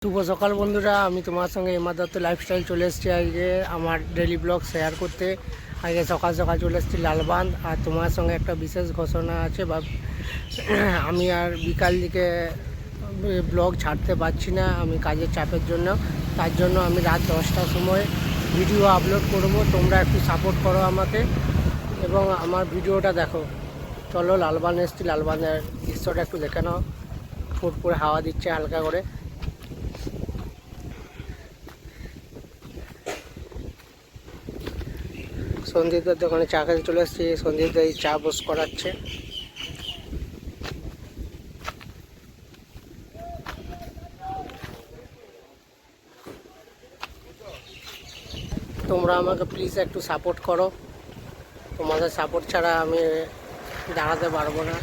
শুভ সকাল বন্ধুরা, আমি তোমার সঙ্গে এমআর দত্ত লাইফস্টাইল চলে এসেছি আজকে আমার ডেইলি ব্লগ শেয়ার করতে। আজকে সকাল সকাল চলে এসেছি লালবাঁধ। আর তোমার সঙ্গে একটা বিশেষ ঘোষণা আছে বা আমি আর বিকাল দিকে ব্লগ ছাড়তে পারছি না, আমি কাজের চাপের জন্য। তার জন্য আমি রাত 10টার সময় ভিডিও আপলোড করব। তোমরা একটু সাপোর্ট করো আমাকে এবং আমার ভিডিওটা দেখো। চলো লালবাঁধ এসেছি, লালবাঁধের দৃশ্যটা একটু দেখে নাও। ফুটপুরে হাওয়া দিচ্ছে হালকা করে। সন্দীপদার দোকানে চা খেতে চলে এসেছি। সন্দীপদা এই চা বস করাচ্ছে। তোমরা আমাকে প্লিজ একটু সাপোর্ট করো, তোমাদের সাপোর্ট ছাড়া আমি দাঁড়াতে পারবো না,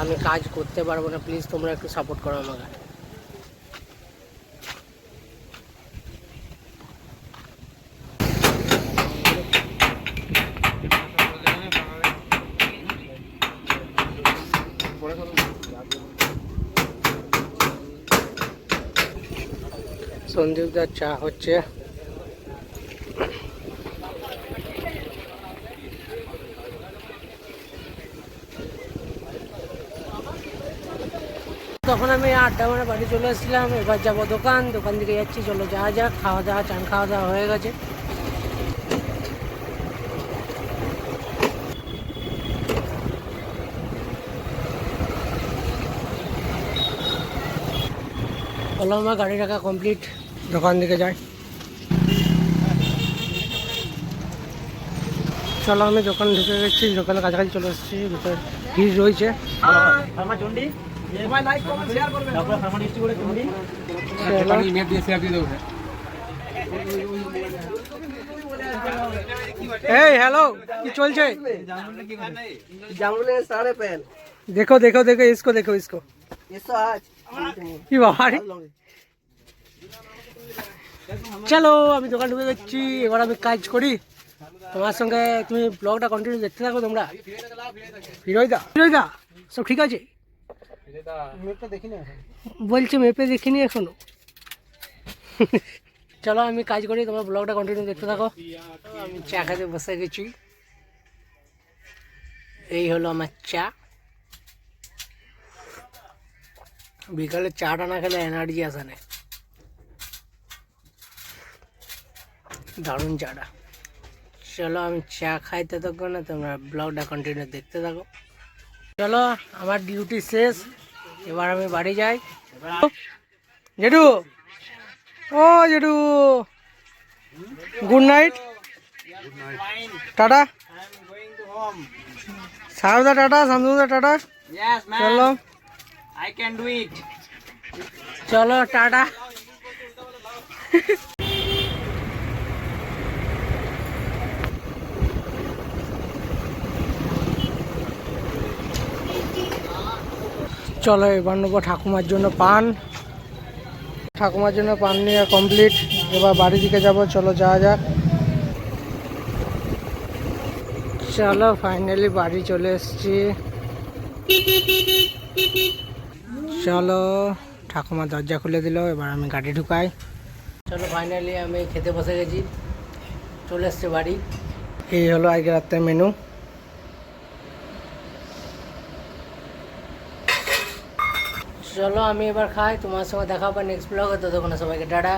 আমি কাজ করতে পারবো না। প্লিজ তোমরা একটু সাপোর্ট করো আমাকে। সন্দীপদার চা হচ্ছে। তখন আমি আড্ডা মারা বাড়ি চলে এসেছিলাম। এবার যাবো দোকান দিকে যাচ্ছি। চলো যাওয়া যাক। খাওয়া দাওয়া চান খাওয়া দাওয়া হয়ে গেছে। চলো আমার গাড়ি রাখা কমপ্লিট, দোকান দিকে যাই। চলো আমি দোকান ঢুকে গেছি, দোকানের কাছাকাছি চলে এসেছি। ভিতরে ভিড় রয়েছে। এই হ্যালো, কি চলছে? দেখো দেখো দেখো, ইসকো দেখো, ইসকো কি বাবা। চলো আমি দোকান ঢুকে যাচ্ছি, এবার আমি কাজ করি। তোমার সঙ্গে তুমি ব্লগটা কন্টিনিউ দেখতে থাকো তোমরা। ফিরোজদা সব ঠিক আছে? বলছি মেপে দেখিনি এখনো। চলো আমি কাজ করি, তোমরা ব্লগটা কন্টিনিউ দেখতে থাকো। আমি চা খেতে বসে গেছি। এই হলো আমার চা। বিকালে চাটা না খেলে এনার্জি আসে না। দারুণ চাটা। চলো আমি চা খাইতে থাকবো না, তোমরা ব্লগটা কন্টিনিউ দেখতে থাকো। চলো আমার ডিউটি শেষ, এবার আমি বাড়ি যাই। জেঠু, ও জেঠু, good night, tata. Sarada tata, শান্তনুদা টাটা। চলো চলো টাটা। চলো এবার নেবো ঠাকুমার জন্য পান। ঠাকুমার জন্য পান নিয়ে কমপ্লিট, এবার বাড়ির দিকে যাবো। চলো যাওয়া যাক। চলো ফাইনালি বাড়ি চলে এসেছি। চলো ঠাকুমা দরজা খুলে দিল, এবার আমি গাড়ি ঢুকাই। চলো ফাইনালি আমি খেতে বসে গেছি, চলে এসছে বাড়ি। এই হলো আজকে রাতের মেনু। চলো আমি এবার খাই, তোমার সঙ্গে দেখা হবে নেক্সট ব্লগে। ততক্ষণ সবাইকে টাটা।